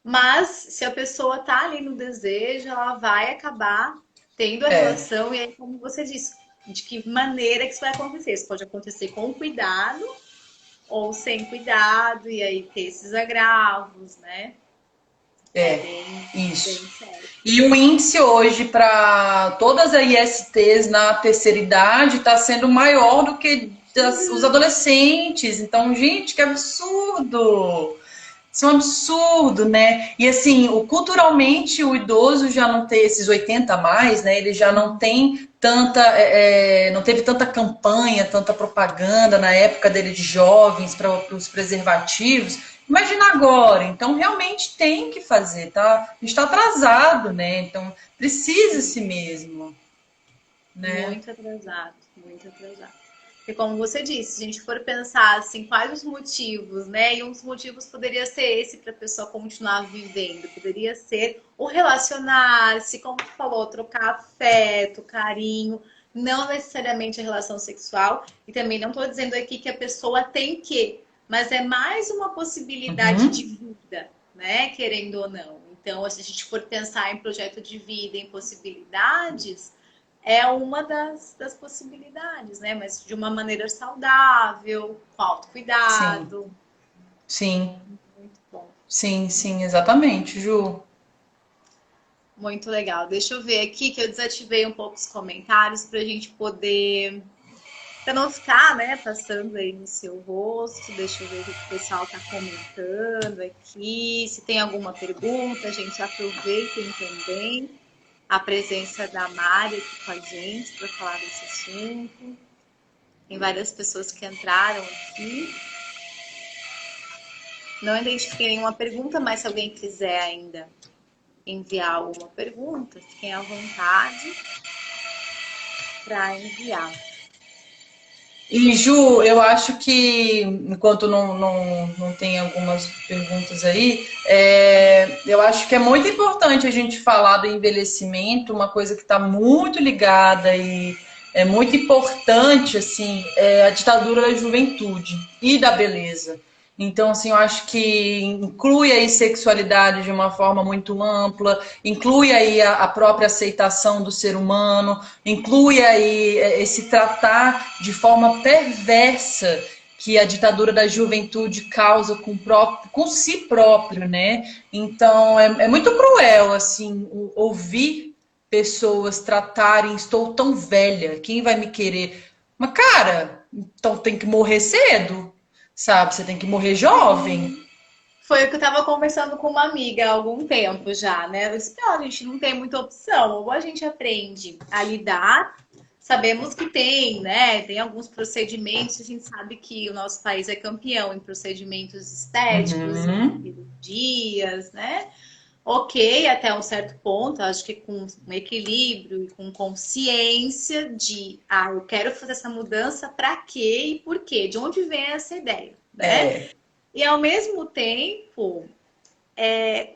Mas se a pessoa tá ali no desejo, ela vai acabar tendo a é, relação, e aí, como você disse, de que maneira que isso vai acontecer? Isso pode acontecer com cuidado ou sem cuidado, e aí ter esses agravos, né? É é, bem isso. sério. E o índice hoje para todas as ISTs na terceira idade está sendo maior do que os adolescentes. Então, gente, que absurdo! Isso é um absurdo, né? E assim, culturalmente o idoso já não tem esses 80 a mais, né? Ele já não tem tanta, não teve tanta campanha, tanta propaganda na época dele de jovens para os preservativos. Imagina agora. Então, realmente tem que fazer, tá? A gente está atrasado, né? Então, precisa-se mesmo, né? Muito atrasado, muito atrasado. Porque como você disse, se a gente for pensar assim, quais os motivos, né? E um dos motivos poderia ser esse para a pessoa continuar vivendo, poderia ser o relacionar-se, como tu falou, trocar afeto, carinho, não necessariamente a relação sexual. E também não estou dizendo aqui que a pessoa tem que, mas é mais uma possibilidade de Uhum. vida, né? Querendo ou não. Então, se a gente for pensar em projeto de vida, em possibilidades, é uma das possibilidades, né? Mas de uma maneira saudável, com Sim, autocuidado. sim, Muito bom. sim, sim, exatamente, Ju. Muito legal. Deixa eu ver aqui que eu desativei um pouco os comentários para a gente poder Para não ficar, né, passando aí no seu rosto. Deixa eu ver o que o pessoal está comentando aqui. Se tem alguma pergunta, a gente aproveita também a presença da Mari aqui com a gente para falar desse assunto. Tem várias pessoas que entraram aqui. Não identifiquei nenhuma pergunta, mas se alguém quiser ainda enviar alguma pergunta, fiquem à vontade para enviar. E, Ju, eu acho que, enquanto não tem algumas perguntas aí, eu acho que é muito importante a gente falar do envelhecimento, uma coisa que está muito ligada e é muito importante, assim, a ditadura da juventude e da beleza. Então, assim, eu acho que inclui aí sexualidade de uma forma muito ampla, inclui aí a própria aceitação do ser humano, inclui aí esse tratar de forma perversa que a ditadura da juventude causa com si próprio, né? Então, é muito cruel, assim, ouvir pessoas tratarem, estou tão velha, quem vai me querer? Mas, cara, então tem que morrer cedo. Sabe, você tem que morrer jovem. Foi o que eu estava conversando com uma amiga há algum tempo já, né? Eu disse, a gente não tem muita opção. Ou a gente aprende a lidar, sabemos que tem, né? Tem alguns procedimentos, a gente sabe que o nosso país é campeão em procedimentos estéticos, em cirurgias, né? Ok, até um certo ponto, acho que com um equilíbrio e com consciência de, eu quero fazer essa mudança para quê e por quê? De onde vem essa ideia, né? E ao mesmo tempo,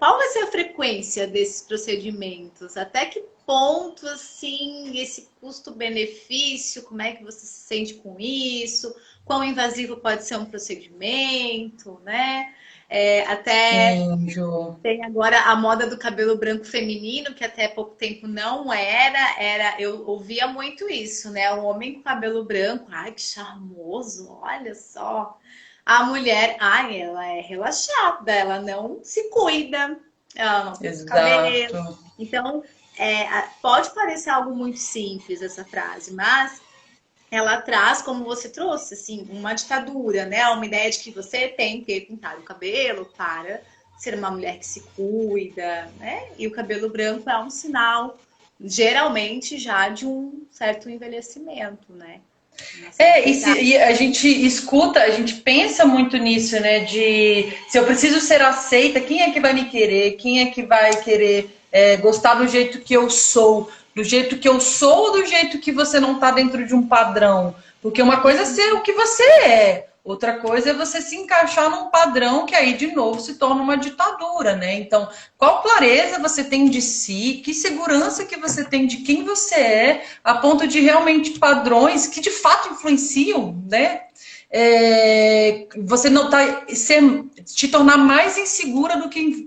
qual vai ser a frequência desses procedimentos? Até que ponto, assim, esse custo-benefício, como é que você se sente com isso? Quão invasivo pode ser um procedimento, né? Até Sim, Ju. tem agora a moda do cabelo branco feminino, que até pouco tempo não era. Eu ouvia muito isso, né? O homem com cabelo branco, ai, que charmoso, olha só. A mulher, ela é relaxada, ela não se cuida, ela não tem cabelo. Então, pode parecer algo muito simples essa frase, mas ela traz, como você trouxe, assim, uma ditadura, né? Uma ideia de que você tem que pintar o cabelo para ser uma mulher que se cuida, né? E o cabelo branco é um sinal, geralmente, já de um certo envelhecimento, né? E a gente escuta, a gente pensa muito nisso, né? De se eu preciso ser aceita, quem é que vai me querer? Quem é que vai querer gostar do jeito que eu sou? Do jeito que eu sou ou do jeito que você não está dentro de um padrão? Porque uma coisa é ser o que você é, outra coisa é você se encaixar num padrão que aí, de novo, se torna uma ditadura, né? Então, qual clareza você tem de si, que segurança que você tem de quem você é, a ponto de realmente padrões que de fato influenciam, né? Você não tá te tornar mais insegura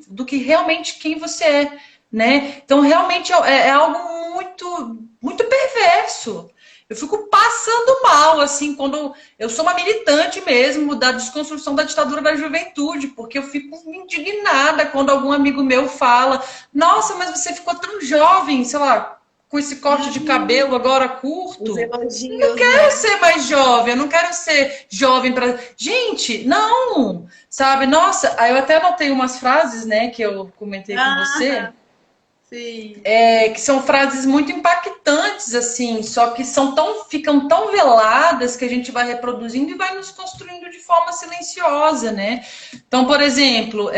do que realmente quem você é, né? Então, realmente é algo muito, muito perverso. Eu fico passando mal, assim, quando eu sou uma militante mesmo da desconstrução da ditadura da juventude, porque eu fico indignada quando algum amigo meu fala: nossa, mas você ficou tão jovem, sei lá, com esse corte de cabelo agora curto. Os elogios, eu não quero ser mais jovem, eu não quero ser jovem para... Gente, não! Sabe, nossa, aí eu até anotei umas frases, né, que eu comentei com você. Sim. Que são frases muito impactantes, assim, só que ficam tão veladas que a gente vai reproduzindo e vai nos construindo de forma silenciosa, né? Então, por exemplo,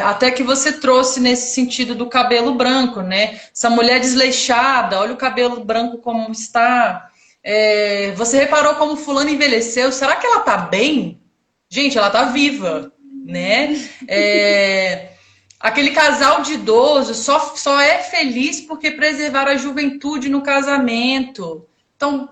até que você trouxe nesse sentido do cabelo branco, né? Essa mulher desleixada, olha o cabelo branco como está. Você reparou como fulano envelheceu? Será que ela tá bem? Gente, ela tá viva, né? Aquele casal de idosos só é feliz porque preservaram a juventude no casamento. Então,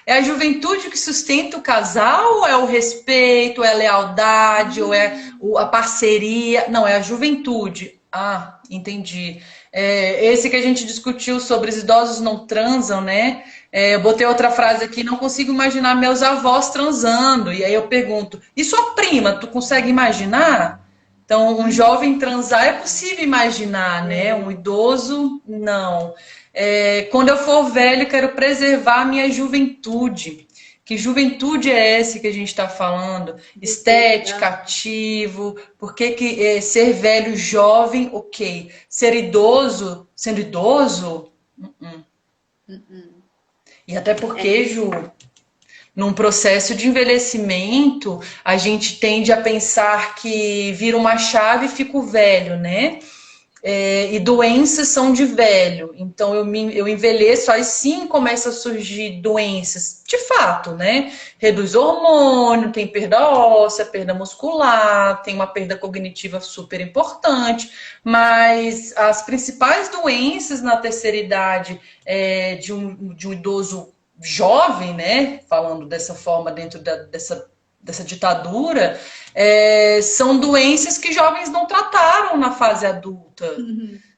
é a juventude que sustenta o casal ou é o respeito, ou é a lealdade, ou é a parceria? Não, é a juventude. Ah, entendi. Esse que a gente discutiu sobre os idosos não transam, né? Eu botei outra frase aqui: não consigo imaginar meus avós transando. E aí eu pergunto: e sua prima, tu consegue imaginar? Então, um jovem transar é possível imaginar, né? Um idoso, não. Quando eu for velho, quero preservar a minha juventude. Que juventude é essa que a gente está falando? Estética, ativo. Por que ser velho, jovem, ok. Ser idoso, sendo idoso? E até porque, Ju, num processo de envelhecimento, a gente tende a pensar que vira uma chave e fico velho, né? E doenças são de velho, então eu envelheço, aí sim começa a surgir doenças, de fato, né? Reduz hormônio, tem perda óssea, perda muscular, tem uma perda cognitiva super importante, mas as principais doenças na terceira idade de um idoso jovem, né? Falando dessa forma dentro dessa ditadura, são doenças que jovens não trataram na fase adulta,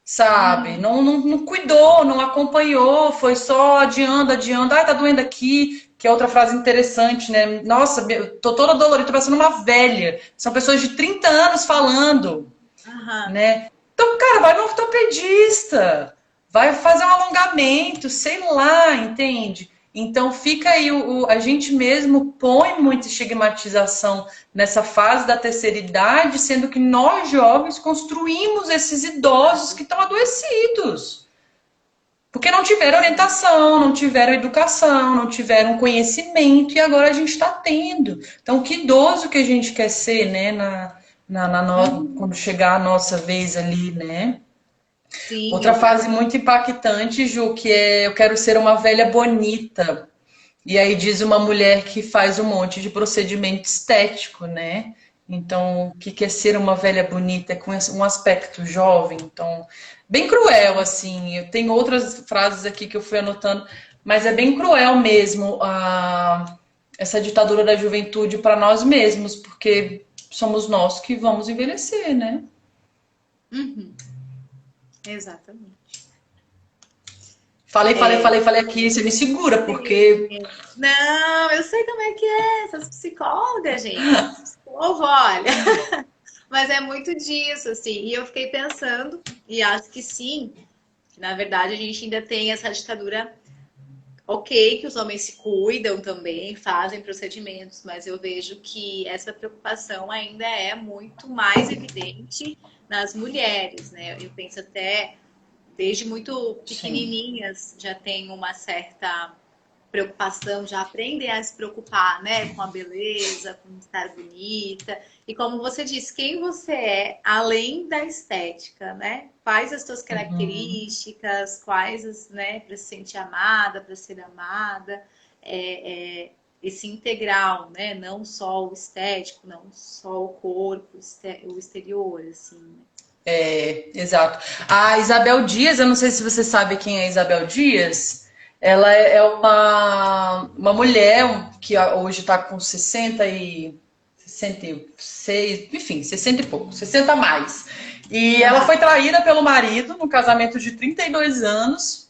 sabe? Não cuidou, não acompanhou, foi só adiando. Ai, tá doendo aqui, que é outra frase interessante, né? Nossa, tô toda dolorida, tô parecendo uma velha. São pessoas de 30 anos falando, né? Então, cara, vai no ortopedista, vai fazer um alongamento, sei lá, entende? Então fica aí, a gente mesmo põe muita estigmatização nessa fase da terceira idade, sendo que nós jovens construímos esses idosos que estão adoecidos. Porque não tiveram orientação, não tiveram educação, não tiveram conhecimento, e agora a gente está tendo. Então, que idoso que a gente quer ser, né? Quando chegar a nossa vez ali, né? Sim, Outra fase muito impactante, Ju, que é eu quero ser uma velha bonita. E aí diz uma mulher que faz um monte de procedimento estético, né? Então, o que é ser uma velha bonita com um aspecto jovem? Então, bem cruel, assim. Eu tenho outras frases aqui que eu fui anotando, mas é bem cruel mesmo essa ditadura da juventude para nós mesmos, porque somos nós que vamos envelhecer, né? Exatamente. Falei aqui, você me segura, porque... Não, eu sei como é que é, essas psicólogas, gente. Psicólogo, olha. Mas é muito disso, assim. E eu fiquei pensando, e acho que sim, que na verdade a gente ainda tem essa ditadura. Ok, que os homens se cuidam também, fazem procedimentos, mas eu vejo que essa preocupação ainda é muito mais evidente nas mulheres, né? Eu penso até desde muito pequenininhas já tem uma certa preocupação, já aprendem a se preocupar, né, com a beleza, com estar bonita. E como você disse, quem você é além da estética, né? Quais as suas características, quais as, né, para se sentir amada, para ser amada, esse integral, né? Não só o estético, não só o corpo, o exterior, assim, né? Exato. A Isabel Dias, eu não sei se você sabe quem é a Isabel Dias. Ela é uma mulher que hoje está com 66, enfim, 60 e pouco, 60 a mais. E ela foi traída pelo marido num casamento de 32 anos.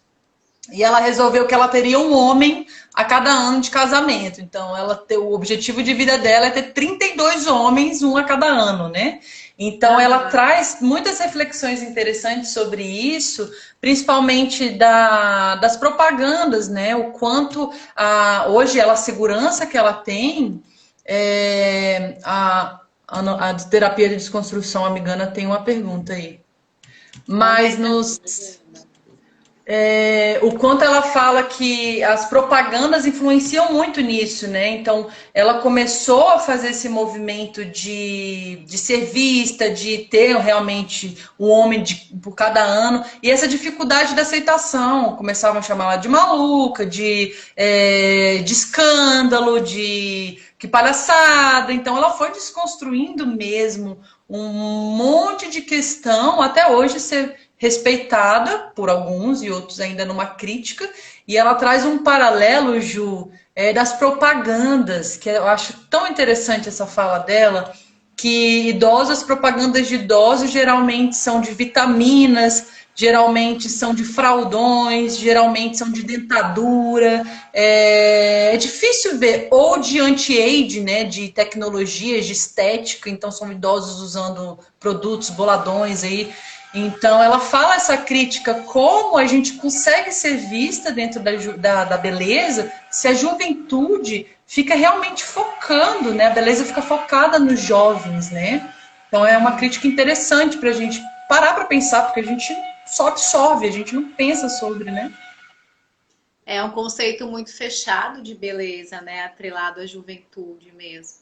E ela resolveu que ela teria um homem a cada ano de casamento. Então, o objetivo de vida dela é ter 32 homens, um a cada ano, né? Então, ela traz muitas reflexões interessantes sobre isso, principalmente das propagandas, né? O quanto hoje a segurança que ela tem, a terapia de desconstrução amigana tem uma pergunta aí. Mas o quanto ela fala que as propagandas influenciam muito nisso, né? Então, ela começou a fazer esse movimento de ser vista, de ter realmente um homem por cada ano, e essa dificuldade da aceitação. Começavam a chamar ela de maluca, de escândalo, que palhaçada. Então, ela foi desconstruindo mesmo um monte de questão, até hoje ser respeitada por alguns e outros ainda numa crítica, e ela traz um paralelo, Ju, das propagandas, que eu acho tão interessante essa fala dela, que as propagandas de idosos geralmente são de vitaminas, geralmente são de fraldões, geralmente são de dentadura, é difícil ver, ou de anti-age, né, de tecnologias, de estética, então são idosos usando produtos, boladões aí. Então, ela fala essa crítica, como a gente consegue ser vista dentro da beleza se a juventude fica realmente focando, né? A beleza fica focada nos jovens, né? Então, é uma crítica interessante para a gente parar para pensar, porque a gente só absorve, a gente não pensa sobre, né? É um conceito muito fechado de beleza, né? Atrelado à juventude mesmo.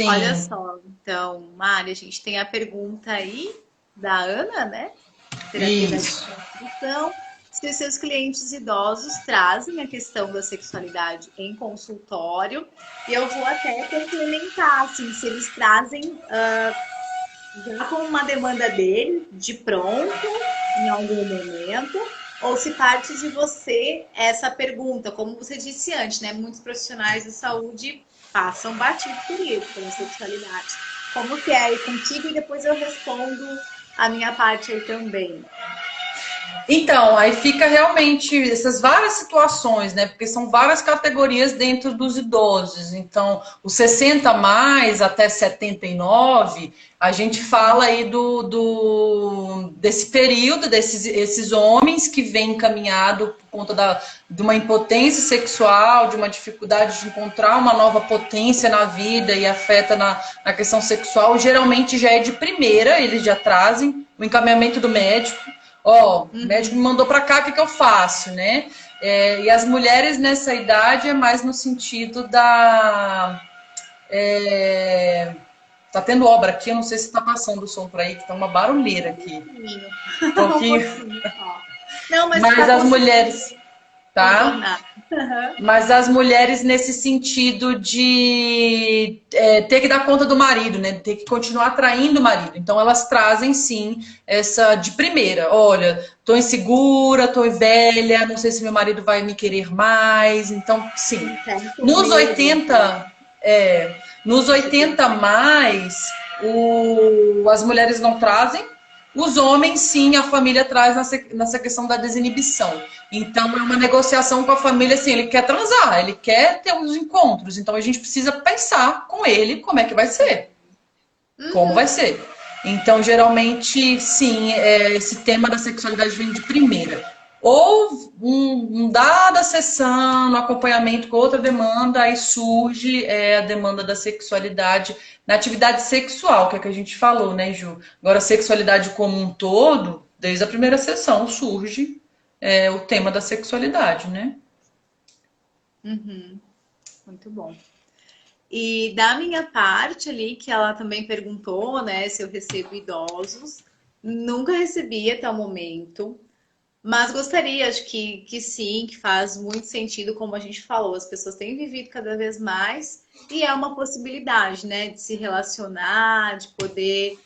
Olha Sim, só, então, Mari, a gente tem a pergunta aí da Ana, né? Terapia da isso. desconstrução. Se os seus clientes idosos trazem a questão da sexualidade em consultório, e eu vou até complementar, assim, se eles trazem já com uma demanda dele, de pronto, em algum momento, ou se parte de você essa pergunta, como você disse antes, né? Muitos profissionais de saúde passam batido por isso, pela sexualidade. Como que é aí contigo? E depois eu respondo a minha parte aí também. Então, aí fica realmente essas várias situações, né? Porque são várias categorias dentro dos idosos. Então, os 60 mais até 79, a gente fala aí desse período, esses homens que vêm encaminhado por conta de uma impotência sexual, de uma dificuldade de encontrar uma nova potência na vida e afeta na questão sexual. Geralmente já é de primeira, eles já trazem o encaminhamento do médico. Ó, o médico me mandou para cá, o que, que eu faço, né? E as mulheres nessa idade é mais no sentido da... Tá tendo obra aqui, eu não sei se tá passando o som por aí, que tá uma barulheira aqui. Pouquinho, Um um pouquinho. pouquinho só. Não, mas Mas está as conseguindo mulheres, tá? contornar. Mas as mulheres nesse sentido de ter que dar conta do marido, né? Ter que continuar atraindo o marido. Então elas trazem sim essa de primeira. Olha, tô insegura, tô velha, não sei se meu marido vai me querer mais. Então, sim. Um certo Nos medo, então. 80, nos 80 mais, as mulheres não trazem. Os homens, sim, a família traz nessa questão da desinibição. Então, é uma negociação com a família, assim, ele quer transar, ele quer ter uns encontros. Então, a gente precisa pensar com ele como é que vai ser, como vai ser. Então, geralmente, sim, esse tema da sexualidade vem de primeira. Ou dada sessão, no acompanhamento com outra demanda, aí surge a demanda da sexualidade na atividade sexual, que é que a gente falou, né, Ju? Agora, a sexualidade como um todo, desde a primeira sessão, surge o tema da sexualidade, né? Uhum, muito bom. E da minha parte ali, que ela também perguntou, né, se eu recebo idosos, nunca recebi até o momento, mas gostaria, acho que sim, que faz muito sentido, como a gente falou, as pessoas têm vivido cada vez mais e é uma possibilidade, né, de se relacionar, de poder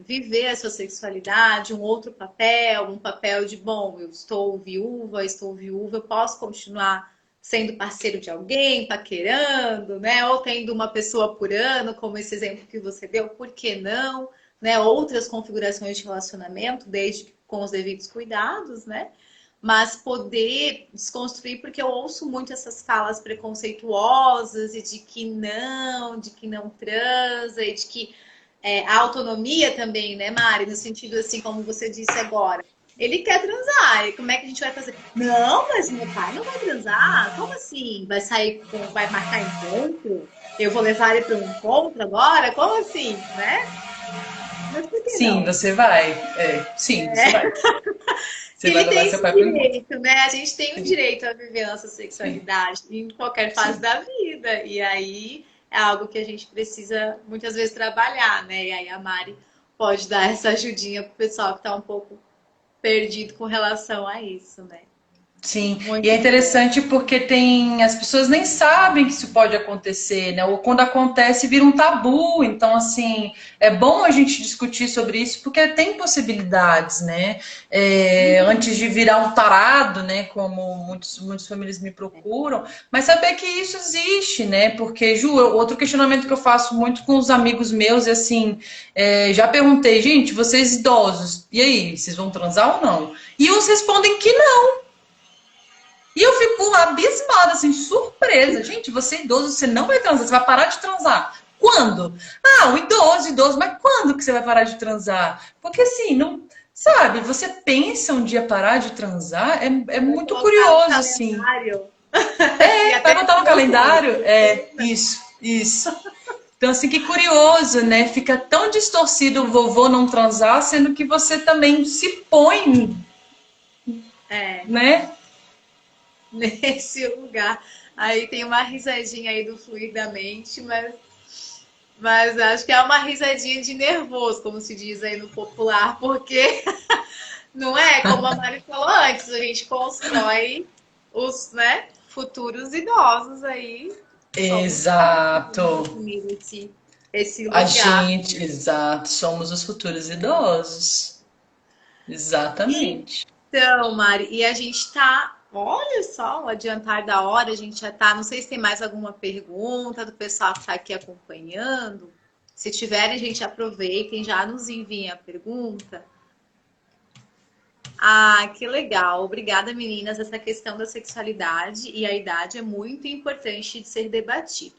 viver a sua sexualidade, um outro papel, um papel de, bom, eu estou viúva, eu posso continuar sendo parceiro de alguém, paquerando, né? Ou tendo uma pessoa por ano, como esse exemplo que você deu, por que não? Né? Outras configurações de relacionamento, desde que com os devidos cuidados, né? Mas poder desconstruir, porque eu ouço muito essas falas preconceituosas e de que não transa, e de que a autonomia também, né, Mari? No sentido assim, como você disse agora. Ele quer transar, e como é que a gente vai fazer? Não, mas meu pai não vai transar? Como assim? Vai sair, vai marcar encontro? Eu vou levar ele para um encontro agora? Como assim, né? Mas por que Sim, não? você vai. Sim, você vai. Você vai Ele levar tem seu esse pai para o encontro. direito, né? A gente tem o Sim, direito a viver nossa sim, sexualidade em qualquer fase sim. da vida. E aí é algo que a gente precisa muitas vezes trabalhar, né? E aí a Mari pode dar essa ajudinha pro pessoal que tá um pouco perdido com relação a isso, né? Sim, e é Muito bom. interessante porque as pessoas nem sabem que isso pode acontecer, né? Ou quando acontece vira um tabu. Então, assim, é bom a gente discutir sobre isso porque tem possibilidades, né? Antes de virar um tarado, né? Como muitas famílias me procuram, mas saber que isso existe, né? Porque, Ju, outro questionamento que eu faço muito com os amigos meus é assim: já perguntei, gente, vocês idosos, e aí, vocês vão transar ou não? E uns respondem que não. E eu fico abismada, assim, surpresa. Gente, você é idoso, você não vai transar, você vai parar de transar. quando? Ah, o idoso, mas quando que você vai parar de transar? Porque assim, não, sabe, você pensa um dia parar de transar, é Vai muito colocar no curioso, assim. calendário. E Vai até botar no não pode. calendário? É, isso. Então, assim, que curioso, né? Fica tão distorcido o vovô não transar, sendo que você também se põe, É, né? nesse lugar. Aí tem uma risadinha aí do Fluidamente, mas acho que é uma risadinha de nervoso, como se diz aí no popular, porque não é como a Mari falou antes, a gente constrói os, né, futuros idosos aí. Somos nós que vamos Exato. assumir esse A lugar. gente, exato, somos os futuros idosos. Exatamente. Então, Mari, e a gente tá, olha só, o adiantar da hora, a gente já tá, não sei se tem mais alguma pergunta do pessoal que está aqui acompanhando. Se tiverem, a gente aproveitem, já nos enviem a pergunta. Ah, que legal. Obrigada, meninas. Essa questão da sexualidade e a idade é muito importante de ser debatido.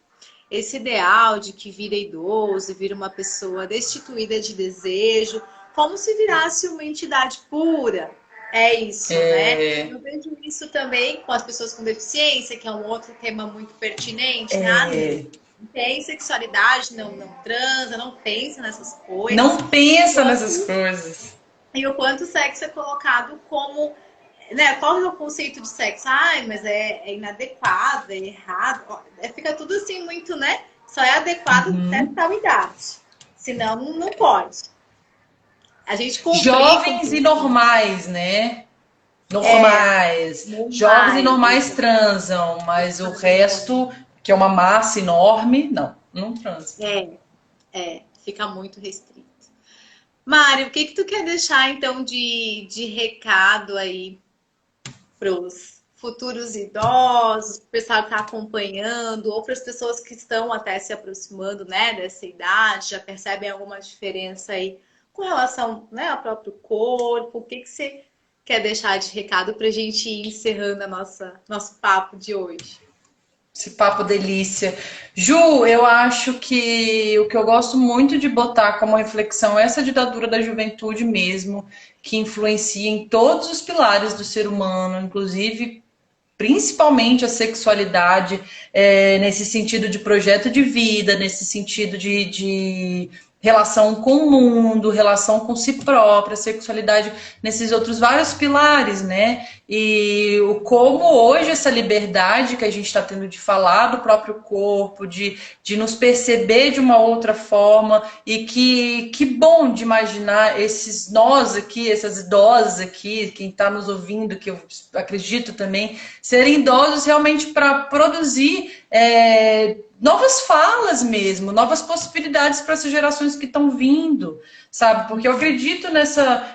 Esse ideal de que vira idoso, vira uma pessoa destituída de desejo, como se virasse uma entidade pura. É isso, né? É, Eu vejo isso também com as pessoas com deficiência, que é um outro tema muito pertinente, né? Ah, é, não tem sexualidade, não transa, não pensa nessas coisas. não pensa nessas coisas. E o quanto o sexo é colocado como, né? Qual é o conceito de sexo? Ai, mas é inadequado, é errado. Ó, fica tudo assim muito, né? Só é adequado até Uhum. tal idade. Senão, não pode. A gente complica um Jovens e pouquinho. normais, né? É, Normais. não Jovens e mais. normais transam, mas o resto, que é uma massa enorme, não transa. Fica muito restrito. Mário, o que que tu quer deixar então de recado aí para os futuros idosos, para o pessoal que está acompanhando, ou para as pessoas que estão até se aproximando, né, dessa idade, já percebem alguma diferença aí com relação, né, ao próprio corpo? O que que você quer deixar de recado para a gente ir encerrando nosso papo de hoje? Esse papo delícia. Ju, eu acho que o que eu gosto muito de botar como reflexão é essa ditadura da juventude mesmo, que influencia em todos os pilares do ser humano, inclusive principalmente a sexualidade, nesse sentido de projeto de vida, nesse sentido de relação com o mundo, relação com si própria, sexualidade, nesses outros vários pilares, né? E o como hoje essa liberdade que a gente está tendo de falar do próprio corpo, de nos perceber de uma outra forma, e que bom de imaginar esses nós aqui, essas idosas aqui, quem está nos ouvindo, que eu acredito também, serem idosos realmente para produzir novas falas mesmo, novas possibilidades para essas gerações que estão vindo, sabe? Porque eu acredito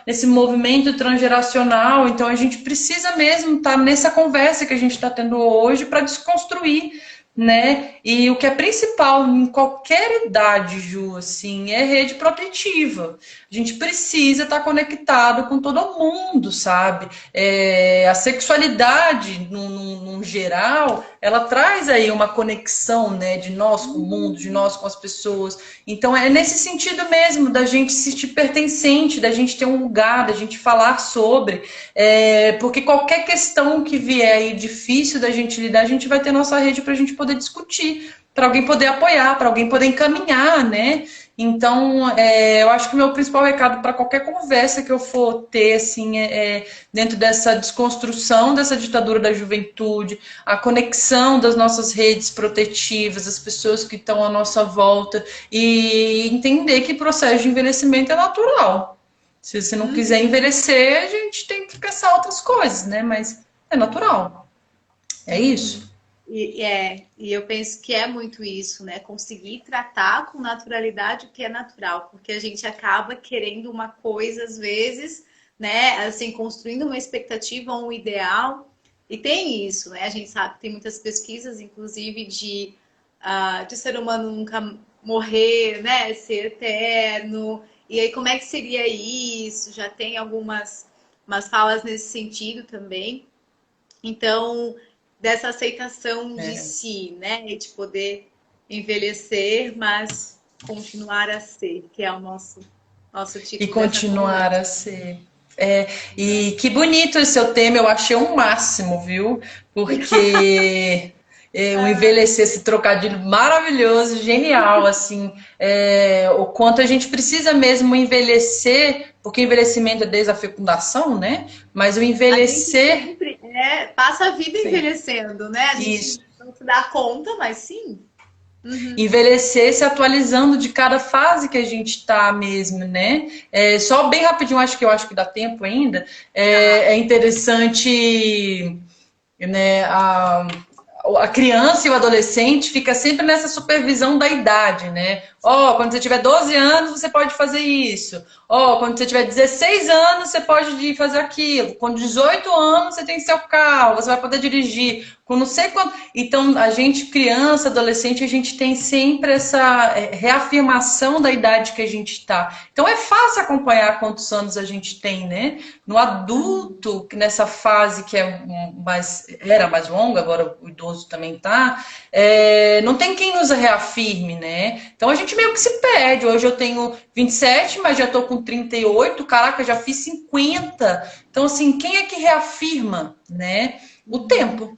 nesse movimento transgeracional, então a gente precisa mesmo estar nessa conversa que a gente está tendo hoje para desconstruir, né? E o que é principal em qualquer idade, Ju, assim, é rede protetiva. A gente precisa estar conectado com todo mundo, sabe? A sexualidade, num geral, ela traz aí uma conexão, né, de nós com o mundo, de nós com as pessoas. Então é nesse sentido mesmo, da gente se sentir pertencente, da gente ter um lugar, da gente falar sobre, porque qualquer questão que vier aí difícil da gente lidar, a gente vai ter nossa rede para a gente poder discutir, para alguém poder apoiar, para alguém poder encaminhar, né? Então, eu acho que o meu principal recado para qualquer conversa que eu for ter, assim, dentro dessa desconstrução dessa ditadura da juventude, a conexão das nossas redes protetivas, as pessoas que estão à nossa volta, e entender que o processo de envelhecimento é natural. Se você não quiser envelhecer, a gente tem que pensar outras coisas, né? Mas é natural. É isso. E eu penso que é muito isso, né? Conseguir tratar com naturalidade o que é natural, porque a gente acaba querendo uma coisa às vezes, né? Assim, construindo uma expectativa, um ideal, e tem isso, né? A gente sabe que tem muitas pesquisas, inclusive, de ser humano nunca morrer, né? Ser eterno. E aí, como é que seria isso? Já tem algumas umas falas nesse sentido também. Então, dessa aceitação de É. si, né? E de poder envelhecer, mas continuar a ser, que é o nosso E título dessa continuar conversa, a ser. É, e que bonito esse seu tema, eu achei um máximo, viu? Porque o envelhecer, esse trocadilho maravilhoso, genial, assim, o quanto a gente precisa mesmo envelhecer, porque envelhecimento é desde a fecundação, né? Mas o a gente envelhecer, sempre passa a vida sim, envelhecendo, né? A gente isso. não se dá conta, mas sim. Uhum. Envelhecer se atualizando de cada fase que a gente está mesmo, né? Só bem rapidinho, eu acho que dá tempo ainda. Tá. É interessante, né? A criança e o adolescente fica sempre nessa supervisão da idade, né? Ó, quando você tiver 12 anos, você pode fazer isso. Ó, quando você tiver 16 anos, você pode fazer aquilo. Com 18 anos, você tem seu carro, você vai poder dirigir. Com não sei quanto. Então, a gente, criança, adolescente, a gente tem sempre essa reafirmação da idade que a gente está. Então, é fácil acompanhar quantos anos a gente tem, né? No adulto, nessa fase que era mais longa, agora o idoso também tá, não tem quem nos reafirme, né? Então a gente meio que se perde. Hoje eu tenho 27, mas já tô com 38, caraca, já fiz 50. Então, assim, quem é que reafirma, né? O Uhum. tempo.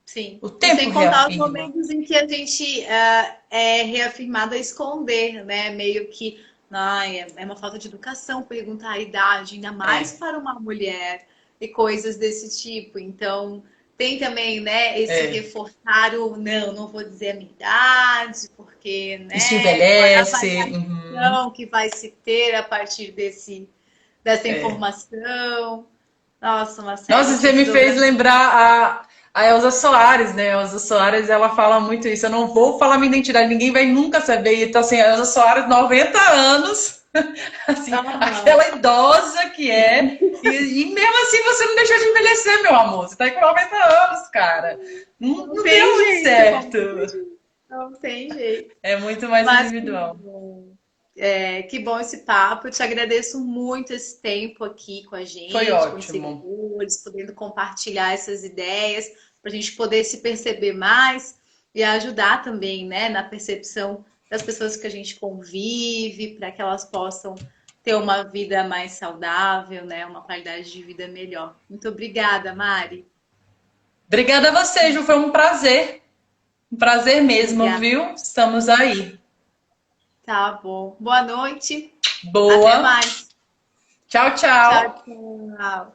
Sim. O E tempo sem contar os reafirma. momentos em que a gente é reafirmado a esconder, né? Meio que ai, é uma falta de educação perguntar a idade, ainda mais É, para uma mulher e coisas desse tipo. Então, tem também, né, esse é. reforçar o não vou dizer a minha idade, porque, Isso né, qual é a envelhece. Uhum, avaliação que vai se ter a partir dessa é. informação. Nossa, uma série Nossa, de você me fez desdobramentos. lembrar a Elza Soares, né? A Elza Soares, ela fala muito isso. Eu não vou falar minha identidade, ninguém vai nunca saber. Então, assim, a Elza Soares, 90 anos, assim, Aham. aquela idosa que é. E mesmo assim você não deixou de envelhecer, meu amor. Você tá aí com 90 anos, cara. Não, Não não deu tem muito jeito, como certo. não tem jeito. É muito mais Mas que individual. bom. Que bom esse papo. Eu te agradeço muito esse tempo aqui com a Foi gente, com os ótimo. seguidores, podendo compartilhar essas ideias, para a gente poder se perceber mais e ajudar também, né, na percepção das pessoas que a gente convive, para que elas possam ter uma vida mais saudável, né, uma qualidade de vida melhor. Muito obrigada, Mari. Obrigada a você, Ju. Foi um prazer. Um prazer mesmo, Obrigada. viu? Estamos aí. Tá bom. Boa noite. Até Boa. mais. Tchau, Tchau, tchau. tchau.